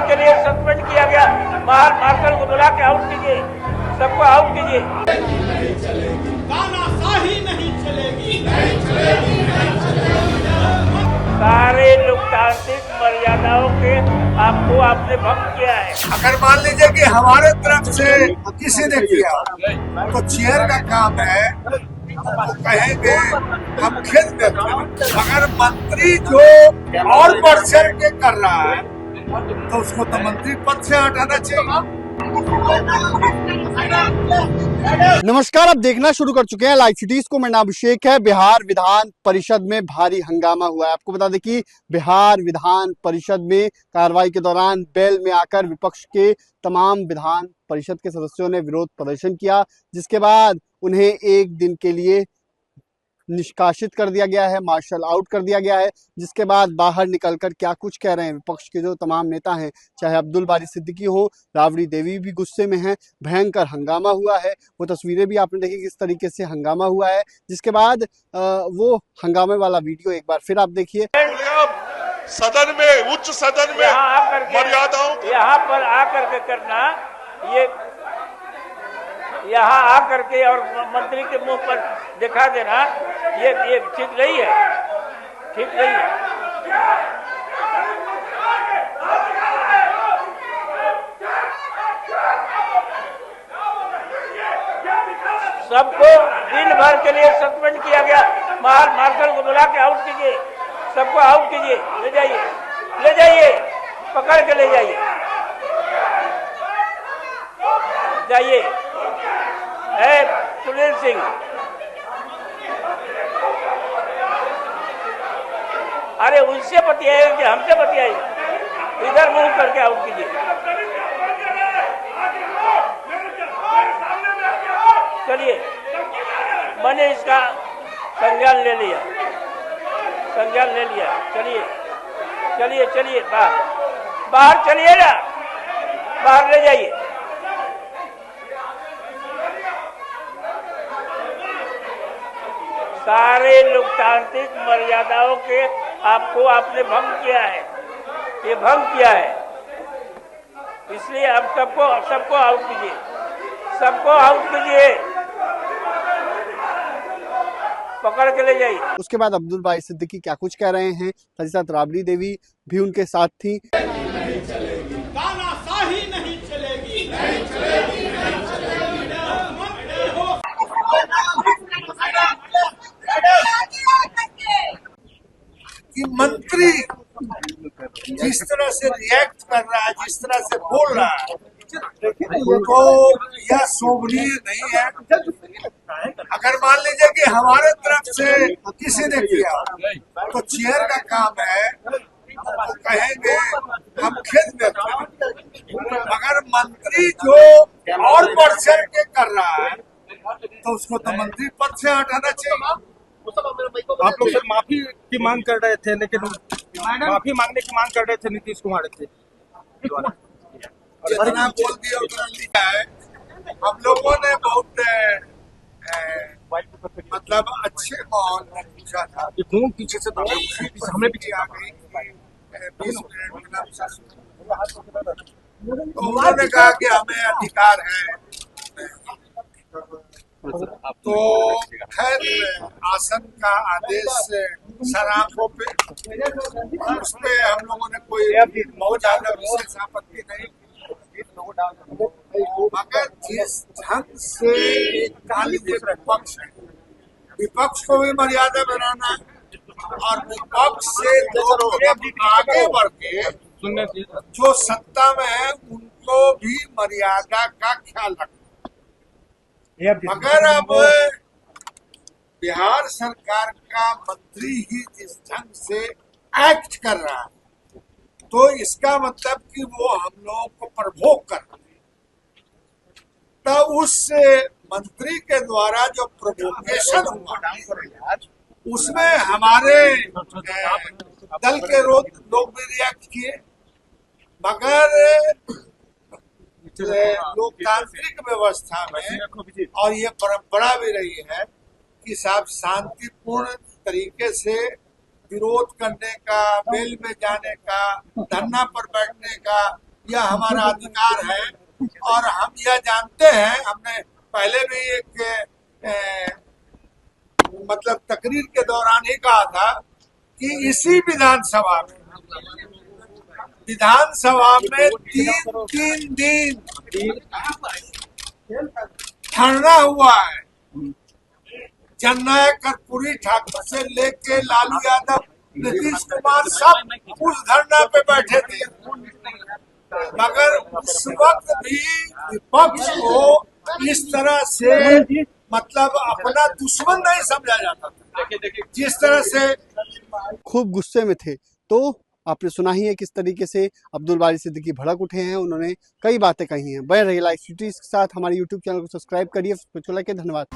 भर के लिए सस्पेंड किया गया। मार्शल को बुला के आउट कीजिए, सबको आउट कीजिए। तानाशाही नहीं चलेगी, सारे लोकतांत्रिक मर्यादाओं के आपने भंग किया है। अगर मान लीजिए कि हमारे तरफ से किसी ने किया तो चेयर का काम है, तो कहेंगे हम खेद व्यक्त करें। अगर मंत्री जो और बढ़ चढ़ के कर रहा है तो उसको तो मंत्री पद से हटाना चाहिए। नमस्कार, आप देखना शुरू कर चुके हैं लाइव सिटीज को। मेरा नाम अभिषेक है। बिहार विधान परिषद में भारी हंगामा हुआ है। आपको बता दें कि बिहार विधान परिषद में कार्रवाई के दौरान बेल में आकर विपक्ष के तमाम विधान परिषद के सदस्यों ने विरोध प्रदर्शन किया, जिसके बाद उन्हें एक दिन के लिए निष्कासित कर दिया गया है, मार्शल आउट कर दिया गया है। जिसके बाद बाहर निकलकर क्या कुछ कह रहे हैं विपक्ष के जो तमाम नेता हैं, चाहे अब्दुल बारी सिद्दीकी हो, राबड़ी देवी भी गुस्से में हैं। भयंकर हंगामा हुआ है, वो तस्वीरें भी आपने देखी किस तरीके से हंगामा हुआ है। जिसके बाद वो हंगामे वाला वीडियो एक बार फिर आप देखिए। सदन में, उच्च सदन में मर्यादाओं, यहाँ पर आकर के करना, ये यहाँ आकर के और मंत्री के मुंह पर दिखा देना, ये ठीक नहीं है, ठीक नहीं है। सबको दिन भर के लिए सस्पेंड किया गया। मार्शल को बुला के आउट कीजिए, सबको आउट कीजिए। ले जाइए, पकड़ के ले जाइए। सुनील सिंह, अरे उनसे बतियाइए कि हमसे बतियाइए। इधर मुंह करके आउट कीजिए। चलिए, मैंने इसका संज्ञान ले लिया। चलिए बाहर चलिए ना, बाहर ले जाइए। सारे लोकतांत्रिक मर्यादाओं के आपने भंग किया है, ये भंग किया है। इसलिए अब सबको आउट कीजिए, पकड़ के ले जाइए। उसके बाद अब्दुल बारी सिद्दीकी क्या कुछ कह रहे हैं, साथ ही साथ राबड़ी देवी भी उनके साथ थी। तानाशाही नहीं चलेगी, कि मंत्री जिस तरह से रिएक्ट कर रहा है, जिस तरह से बोल रहा है, तो यह शोभनीय नहीं है। अगर मान लीजिए कि हमारे तरफ से किसी ने किया तो चेयर का काम है, तो कहेंगे हम खेद व्यक्त करें। मगर मंत्री जो और बढ़ चढ़ के कर रहा है तो उसको तो मंत्री पद से हटाना चाहिए। आप लोग सर माफी की मांग कर रहे थे, लेकिन माफी मांगने की मांग कर रहे थे नीतीश कुमार से। जितना बोल दिया उतना लिखा है। हम लोगों ने बहुत मतलब अच्छे माहौल में पूछा था। पीछे से हमने पीछे आ गई 20 मिनट तो उन्होंने कहा कि हमें अधिकार है। तो खैर आसन का आदेश सराफों पे, उस पे हम लोगों ने कोई बहुत ज्यादा विशेष आपत्ति नहीं की। मगर जिस ढंग से विपक्ष है, विपक्ष को भी मर्यादा बनाना और विपक्ष से आगे बढ़ के जो सत्ता में है उनको भी मर्यादा का ख्याल रखना। मगर अब बिहार सरकार का मंत्री ही जिस ढंग से एक्ट कर रहा है, तो इसका मतलब कि वो हम लोगों को प्रभोग कर रहा है। तो उस मंत्री के द्वारा जो प्रोवोकेशन हुआ, उसमें हमारे दल के लोग भी रिएक्ट किए। मगर लोकतांत्रिक व्यवस्था में और ये परंपरा भी रही है कि साहब शांतिपूर्ण तरीके से विरोध करने का, बेल में जाने का, धरना पर बैठने का यह हमारा अधिकार है और हम यह जानते हैं, हमने पहले भी एक मतलब तकरीर के दौरान ही कहा था कि इसी विधानसभा में 3 दिन धरना हुआ है। जननायक कर्पूरी ठाकुर से लेके लालू यादव, नीतीश कुमार सब उस धरना पे बैठे थे, मगर उस वक्त भी विपक्ष को इस तरह से मतलब अपना दुश्मन नहीं समझा जाता था, जिस तरह से खूब गुस्से में थे। तो आपने सुना ही है किस तरीके से अब्दुल बारी सिद्दीकी भड़क उठे हैं, उन्होंने कई बातें कही हैं। बने रहिए लाइव सिटीज के साथ, हमारे यूट्यूब चैनल को सब्सक्राइब करिए, धन्यवाद।